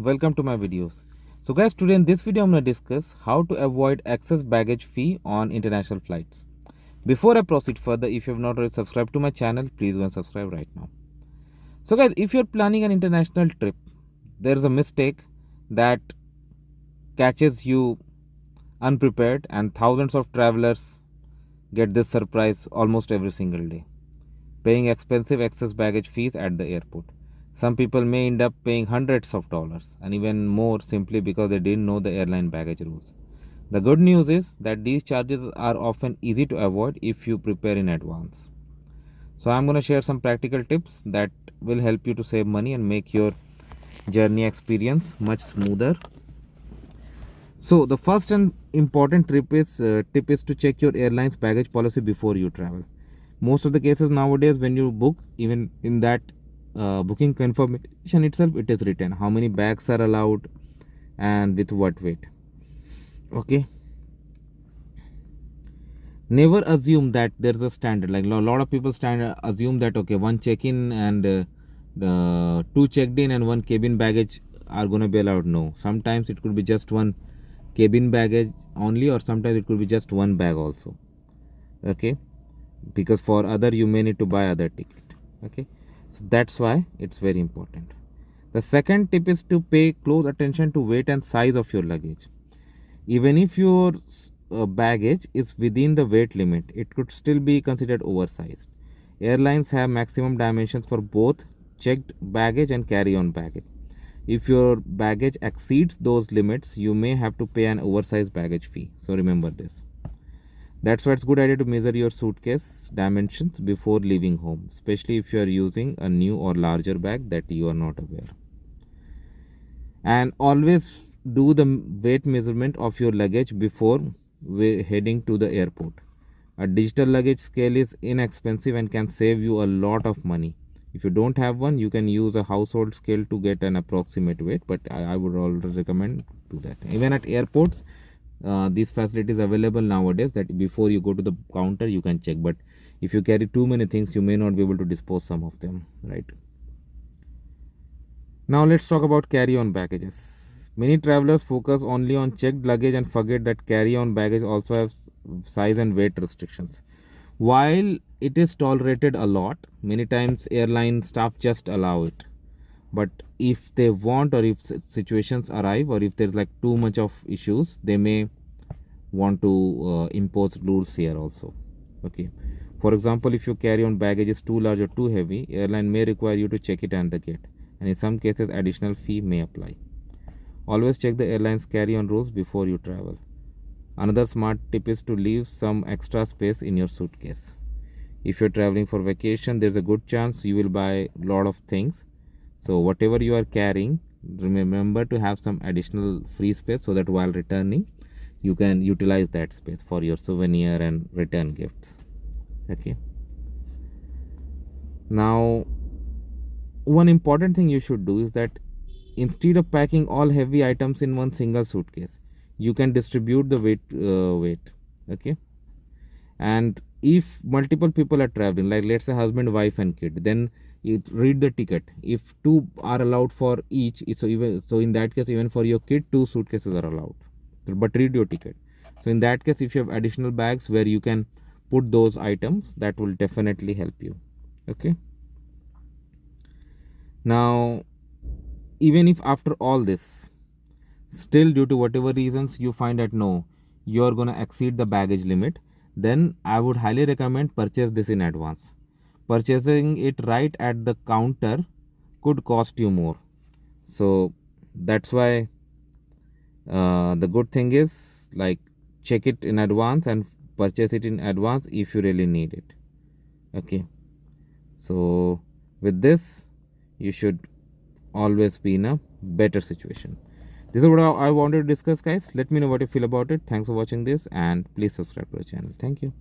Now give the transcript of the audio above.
welcome to my videos. So guys, today in this video I'm going to discuss how to avoid excess baggage fee on international flights. Before I proceed further, if you have not already subscribed to my channel, please go and subscribe right now. So guys, if you're planning an international trip, there is a mistake that catches you unprepared, and thousands of travelers get this surprise almost every single day, paying expensive excess baggage fees at the airport. Some people may end up paying hundreds of dollars and even more simply because they didn't know the airline baggage rules. The good news is that these charges are often easy to avoid if you prepare in advance. So I'm going to share some practical tips that will help you to save money and make your journey experience much smoother. So the first and important tip is to check your airline's baggage policy before you travel. Most of the cases nowadays, when you book, even in that booking confirmation itself, it is written how many bags are allowed and with what weight. Okay, never assume that there's a standard. Like a lot of people assume that okay, one check-in and two checked in and one cabin baggage are going to be allowed. No, sometimes it could be just one cabin baggage only, or sometimes it could be just one bag also. Okay, because for other you may need to buy other ticket. Okay, so that's why it's very important. The second tip is to pay close attention to weight and size of your luggage. Even if your baggage is within the weight limit, it could still be considered oversized. Airlines have maximum dimensions for both checked baggage and carry-on baggage. If your baggage exceeds those limits, you may have to pay an oversized baggage fee. So remember this. That's why it's a good idea to measure your suitcase dimensions before leaving home, especially if you are using a new or larger bag that you are not aware. And always do the weight measurement of your luggage before heading to the airport. A digital luggage scale is inexpensive and can save you a lot of money. If you don't have one, you can use a household scale to get an approximate weight, but I would always recommend do that. Even at airports, these facilities available nowadays that before you go to the counter you can check, but if you carry too many things you may not be able to dispose some of them, right? Now let's talk about carry-on baggages. Many travelers focus only on checked luggage and forget that carry-on baggage also has size and weight restrictions. While it is tolerated a lot, many times airline staff just allow it. But if they want, or if situations arrive, or if there's like too much of issues, they may want to impose rules here also. Okay, for example, if your carry-on baggage is too large or too heavy, airline may require you to check it at the gate, and in some cases additional fee may apply. Always check the airline's carry-on rules before you travel. Another smart tip is to leave some extra space in your suitcase. If you're traveling for vacation, there's a good chance you will buy a lot of things. So whatever you are carrying, remember to have some additional free space so that while returning, you can utilize that space for your souvenir and return gifts. Okay. Now, one important thing you should do is that instead of packing all heavy items in one single suitcase, you can distribute the weight. Okay. And if multiple people are traveling, like let's say husband, wife and kid, then you read the ticket. If two are allowed for each, so in that case, even for your kid, two suitcases are allowed, but read your ticket. So in that case, if you have additional bags where you can put those items, that will definitely help you. Okay. Now, even if after all this, still due to whatever reasons you find that no, you're going to exceed the baggage limit, then I would highly recommend purchase this in advance. Purchasing it right at the counter could cost you more. So that's why the good thing is, like, check it in advance and purchase it in advance if you really need it. Okay. So with this, you should always be in a better situation. This is what I wanted to discuss, guys. Let me know what you feel about it. Thanks for watching this, and please subscribe to the channel. Thank you.